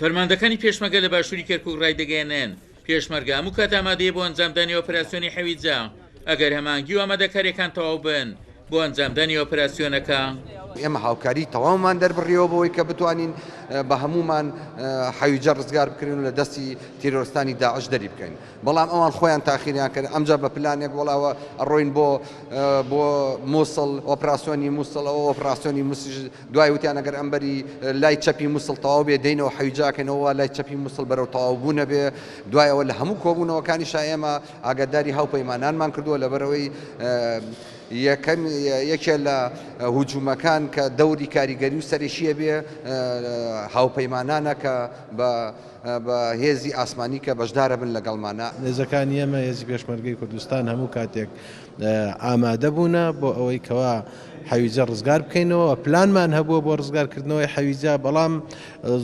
فەرماندەکانی پێشمەرگە لە باشووری کەرکووک ڕایدەگەێنن پێشمەرگە هەموو کات ئامادەیە بۆ ئەنجامدانی ئۆپراسیۆنی حەویجە ئەگەر هەمانگی و ئامادەکاریەکان تەواو بن بۆ ئەنجامدانی ئۆپراسیۆنەکە. ئێمە هاوکاری تەواومان دەربڕیەوە بەوەی کە بتوانین بە هەمومان حەویجە ڕزگار بکرین و لە دەستی تیرۆرستانی داعش دەری بکەین. بەڵام ئەوان خۆیان تاخیریان کرد ئەمجا بە پلانێک وڵاوە ئەڕۆین بۆ مووسڵ ئۆپراسیۆنی مووسڵ ئەوە ئۆپراسیۆنی مووسڵ دوای وتیان ئەگەر ئەمبەری لای چەپی مووسڵ تەواو بێ دەینەوە حەویجاکەنەوە لای چەپی مووسڵ بەرەو تەواوبوونە بێ دوایەوە لە هەموو کۆبوونەوەکانیشا ئێمە ئاگاداری هاوپەیمانانمان کردووە لەبەرەوەی یەکێ لە هجوومەکان کە دەوری کاریگەری و سەرێشیە بێ هاوپەیمانانە کە بە هێزی ئاسمانی کە بەشدارە بن لەگەڵمانە. هێزەکانی ئێمە هێزی پێشمەرگەی کوردستان هەموو کاتێک ئامادە بوونە بۆ ئەوەی کەوا حەویجە ڕزگار بکەینەوە پلانمان هەبووە بۆ ڕزگارکردنەوەی حەویجە بەڵام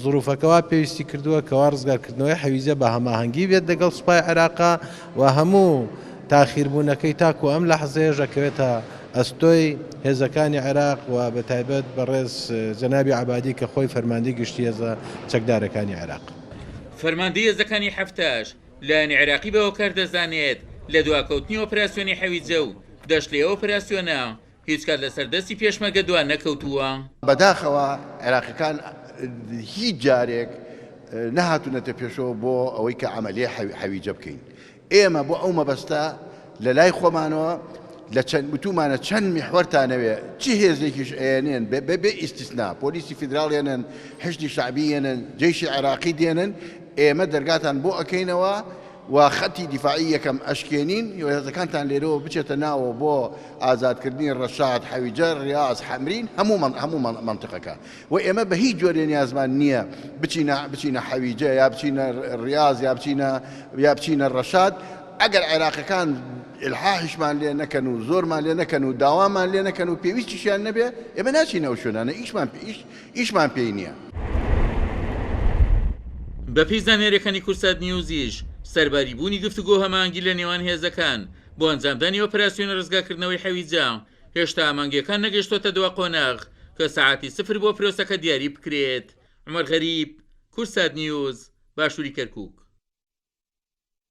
زروفەکەوا پێویستی کردووە کەوا ڕزگارکردنەوەی حەویجە بە هەماهەنگی بێت لەگەڵ سوپای عێراقا و هەموو تاخیربوونەکەی تاکو ئەم لە حەزەیە ژەکەوێتە ئەستۆی هێزەکانی عێراق و بە تایبەت بەڕێز جەنابی عەبادی کە خۆی فەرماندەی گشتی هێزە چەکدارەکانی عێراق. فەرماندەی هێزەکانی هەفتەش لایەنی عێراقی بەوە کار دەزانێت لە دواکەوتنی ئۆپراسیۆنی حەویجە و دەشت لە ئۆپراسیۆنە هیچ کات لەسەر دەستی پێشمەرگە دوان نەکەوتووە. بەداخەوە عێراقیەکان هیچ جارێک نەهاتوونەتە پێشەوە بۆ ئەوەی کە عەمەلیە حەویجە بکەین. ئێمە بۆ ئەو مەبەستە لە لای خۆمانەوە لە چەند وتومانە چەند میحوەرتانەوێ چی هێزێکیش ئێنێن بێ ئیستیسنا پۆلیسی فیدراڵێنن حشدی شعبیێنن جێیشی عێراقی دێنن ئێمە دەرگاتان بۆ ئەەکەینەوە و خەتی دیفاعی یەکەم ئەشکێنین هێزەکانتان لێرەوە بچێتە ناوە بۆ ئازادکردنی ڕەشاد حەویجە ڕیاض حەمرین هەموو منطقەکە و ئێمە بە هیچ جۆرێ نیازمان نییە بچینە حەویجە یا بچینە ڕیاض یا بچینە ڕەشاد ئەگەر عێراقەکان ئلحاحشمان لێ نەکەن و زۆرمان لێ نەکەن و داوامان لێ نەکەن و پێویستیشیان نەبێ ئێمە ناچینە ئەو شوێنانە ئیشمان پێی نییە. بە پێی زانێریەکانی کورسات نیوزیش سەرباری بوونی گفتوگۆ هەماهەنگی لە نێوان هێزەکان بۆ ئەنجامدانی ئۆپراسیۆنە ڕزگارکردنەوەی حەویجە هێشتا ئامانگیەکان نەگەیشتۆتە دوا قۆناغ کە سەعاتی 0 بۆ پرۆسەکە دیاری بکرێت. عومەر غەریب، کورسات نیوز، باشووری کەرکووک.